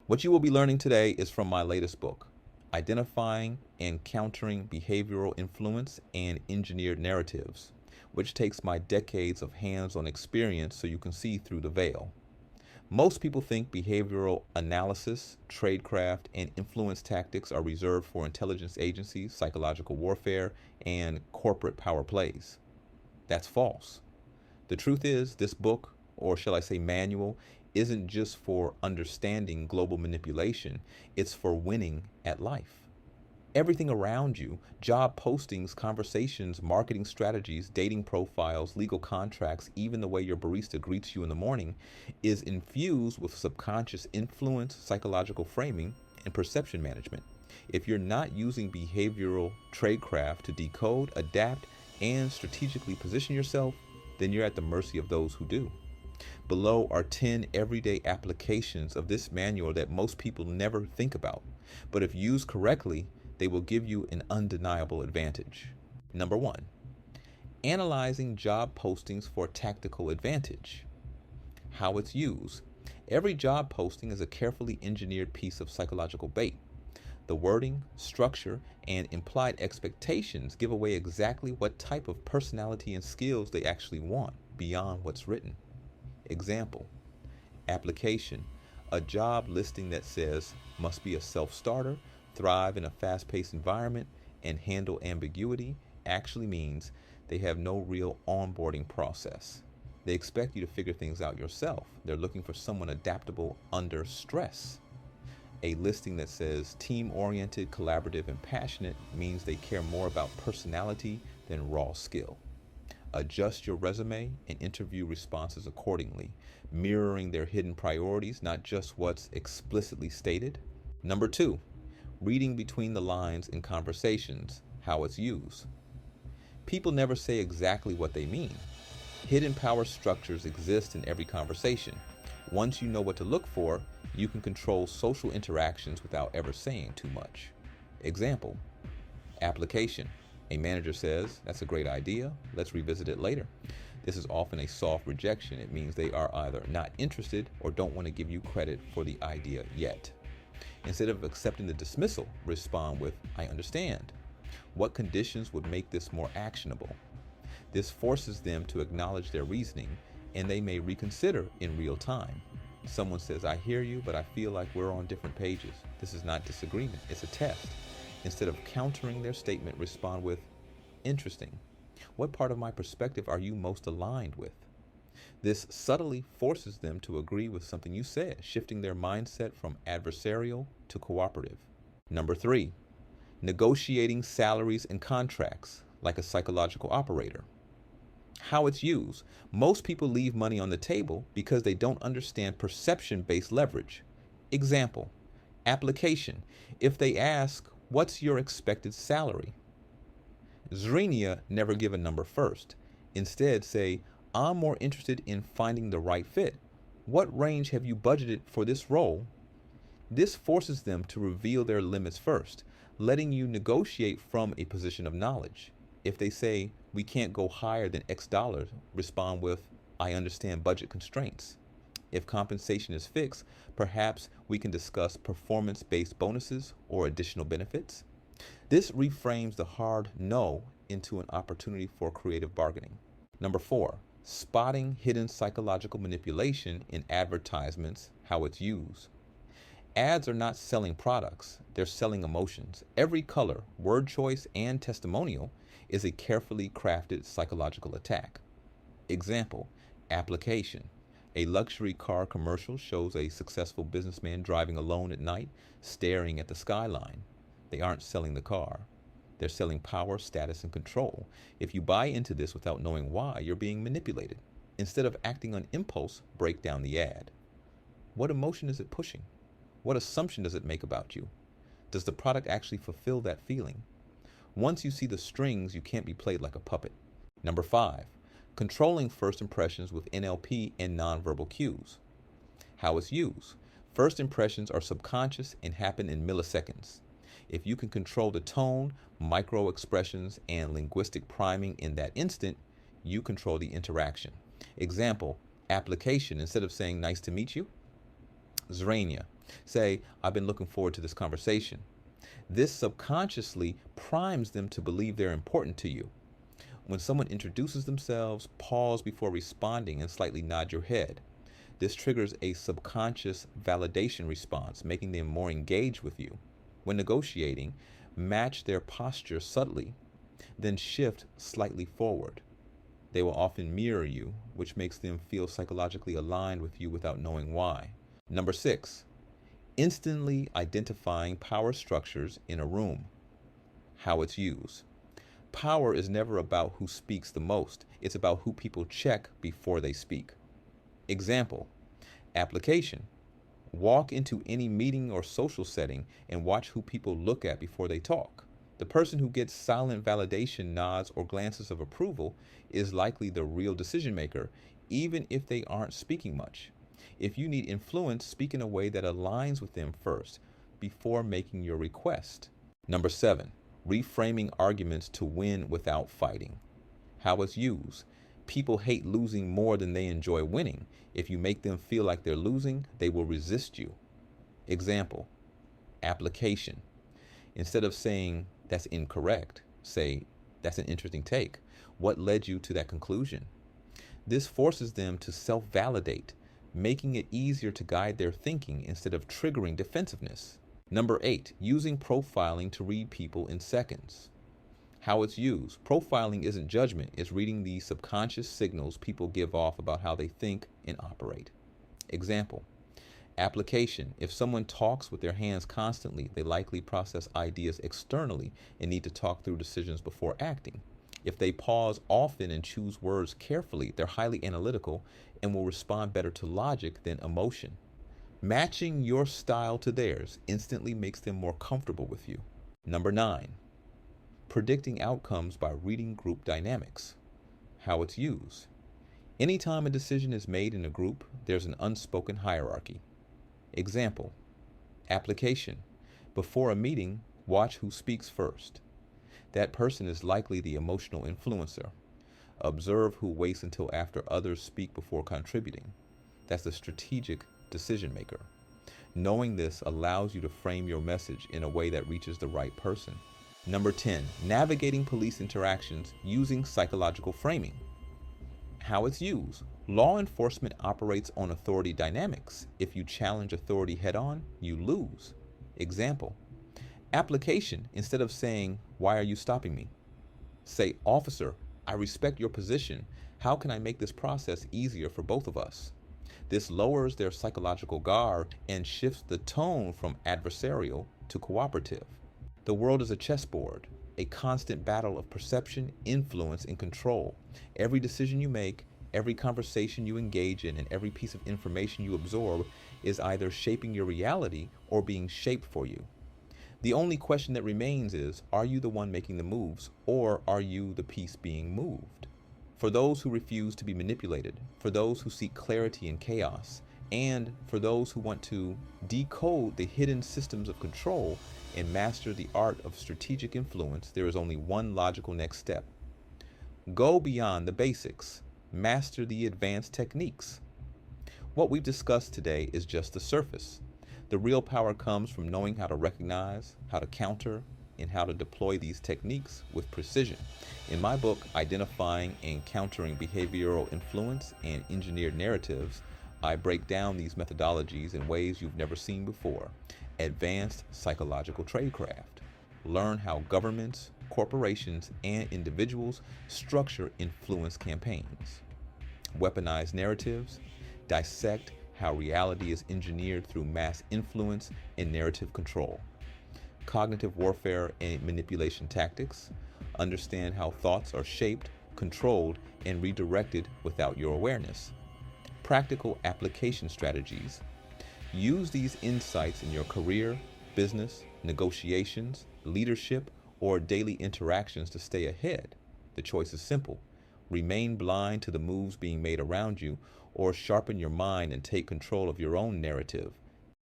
What you will be learning today is from my latest book, Identifying and Countering Behavioral Influence and Engineered Narratives, which takes my decades of hands-on experience so you can see through the veil. Most people think behavioral analysis, tradecraft, and influence tactics are reserved for intelligence agencies, psychological warfare, and corporate power plays. That's false. The truth is, this book, or shall I say manual, isn't just for understanding global manipulation, it's for winning at life. Everything around you, job postings, conversations, marketing strategies, dating profiles, legal contracts, even the way your barista greets you in the morning, is infused with subconscious influence, psychological framing, and perception management. If you're not using behavioral tradecraft to decode, adapt, and strategically position yourself, then you're at the mercy of those who do. Below are 10 everyday applications of this manual that most people never think about, but if used correctly, they will give you an undeniable advantage. Number 1, analyzing job postings for tactical advantage. How it's used. Every job posting is a carefully engineered piece of psychological bait. The wording, structure, and implied expectations give away exactly what type of personality and skills they actually want beyond what's written. Example, application, a job listing that says must be a self-starter, thrive in a fast-paced environment, and handle ambiguity actually means they have no real onboarding process. They expect you to figure things out yourself. They're looking for someone adaptable under stress. A listing that says team-oriented, collaborative, and passionate means they care more about personality than raw skill. Adjust your resume and interview responses accordingly, mirroring their hidden priorities, not just what's explicitly stated. Number 2, reading between the lines in conversations, how it's used. People never say exactly what they mean. Hidden power structures exist in every conversation. Once you know what to look for, you can control social interactions without ever saying too much. Example, application. A manager says, "That's a great idea, let's revisit it later." This is often a soft rejection. It means they are either not interested or don't want to give you credit for the idea yet. Instead of accepting the dismissal, respond with, "I understand. What conditions would make this more actionable?" This forces them to acknowledge their reasoning, and they may reconsider in real time. Someone says, "I hear you, but I feel like we're on different pages." This is not disagreement, it's a test. Instead of countering their statement, respond with, "Interesting. What part of my perspective are you most aligned with?" This subtly forces them to agree with something you said, shifting their mindset from adversarial to cooperative. Number 3, negotiating salaries and contracts like a psychological operator. How it's used. Most people leave money on the table because they don't understand perception-based leverage. Example, application. If they ask, "What's your expected salary?" Zrenia never give a number first. Instead say, "I'm more interested in finding the right fit. What range have you budgeted for this role?" This forces them to reveal their limits first, letting you negotiate from a position of knowledge. If they say, "We can't go higher than X dollars," respond with, "I understand budget constraints." If compensation is fixed, perhaps we can discuss performance-based bonuses or additional benefits. This reframes the hard no into an opportunity for creative bargaining. Number 4, spotting hidden psychological manipulation in advertisements, how it's used. Ads are not selling products, they're selling emotions. Every color, word choice, and testimonial is a carefully crafted psychological attack. Example, application. A luxury car commercial shows a successful businessman driving alone at night, staring at the skyline. They aren't selling the car. They're selling power, status, and control. If you buy into this without knowing why, you're being manipulated. Instead of acting on impulse, break down the ad. What emotion is it pushing? What assumption does it make about you? Does the product actually fulfill that feeling? Once you see the strings, you can't be played like a puppet. Number 5, controlling first impressions with NLP and nonverbal cues. How it's used. First impressions are subconscious and happen in milliseconds. If you can control the tone, micro expressions, and linguistic priming in that instant, you control the interaction. Example, application. Instead of saying "nice to meet you," Zrania, Say, I've been looking forward to this conversation. This subconsciously primes them to believe they're important to you. When someone introduces themselves, pause before responding and slightly nod your head. This triggers a subconscious validation response, making them more engaged with you. When negotiating, match their posture subtly, then shift slightly forward. They will often mirror you, which makes them feel psychologically aligned with you without knowing why. Number 6, instantly identifying power structures in a room. How it's used. Power is never about who speaks the most. It's about who people check before they speak. Example, application. Walk into any meeting or social setting and watch who people look at before they talk. The person who gets silent validation nods or glances of approval is likely the real decision maker, even if they aren't speaking much. If you need influence, speak in a way that aligns with them first before making your request. Number 7, reframing arguments to win without fighting. How it's used. People hate losing more than they enjoy winning. If you make them feel like they're losing, they will resist you. Example, application. Instead of saying, that's incorrect, say, that's an interesting take. What led you to that conclusion? This forces them to self-validate, making it easier to guide their thinking instead of triggering defensiveness. Number 8, using profiling to read people in seconds. How it's used. Profiling isn't judgment, it's reading the subconscious signals people give off about how they think and operate. Example, application. If someone talks with their hands constantly, they likely process ideas externally and need to talk through decisions before acting. If they pause often and choose words carefully, they're highly analytical and will respond better to logic than emotion. Matching your style to theirs instantly makes them more comfortable with you. Number 9, predicting outcomes by reading group dynamics. How it's used. Anytime a decision is made in a group, there's an unspoken hierarchy. Example, application. Before a meeting, watch who speaks first. That person is likely the emotional influencer. Observe who waits until after others speak before contributing. That's the strategic decision maker. Knowing this allows you to frame your message in a way that reaches the right person. Number 10, navigating police interactions using psychological framing. How it's used. Law enforcement operates on authority dynamics. If you challenge authority head on, you lose. Example, application. Instead of saying, why are you stopping me? Say, officer, I respect your position. How can I make this process easier for both of us? This lowers their psychological guard and shifts the tone from adversarial to cooperative. The world is a chessboard, a constant battle of perception, influence, and control. Every decision you make, every conversation you engage in, and every piece of information you absorb is either shaping your reality or being shaped for you. The only question that remains is, are you the one making the moves, or are you the piece being moved? For those who refuse to be manipulated, for those who seek clarity in chaos, and for those who want to decode the hidden systems of control and master the art of strategic influence, there is only one logical next step. Go beyond the basics. Master the advanced techniques. What we've discussed today is just the surface. The real power comes from knowing how to recognize, how to counter, and how to deploy these techniques with precision. In my book, Identifying and Countering Behavioral Influence and Engineered Narratives, I break down these methodologies in ways you've never seen before. Advanced psychological tradecraft. Learn how governments, corporations, and individuals structure influence campaigns. Weaponize narratives. Dissect how reality is engineered through mass influence and narrative control. Cognitive warfare and manipulation tactics. Understand how thoughts are shaped, controlled, and redirected without your awareness. Practical application strategies. Use these insights in your career, business, negotiations, leadership, or daily interactions to stay ahead. The choice is simple. Remain blind to the moves being made around you, or sharpen your mind and take control of your own narrative.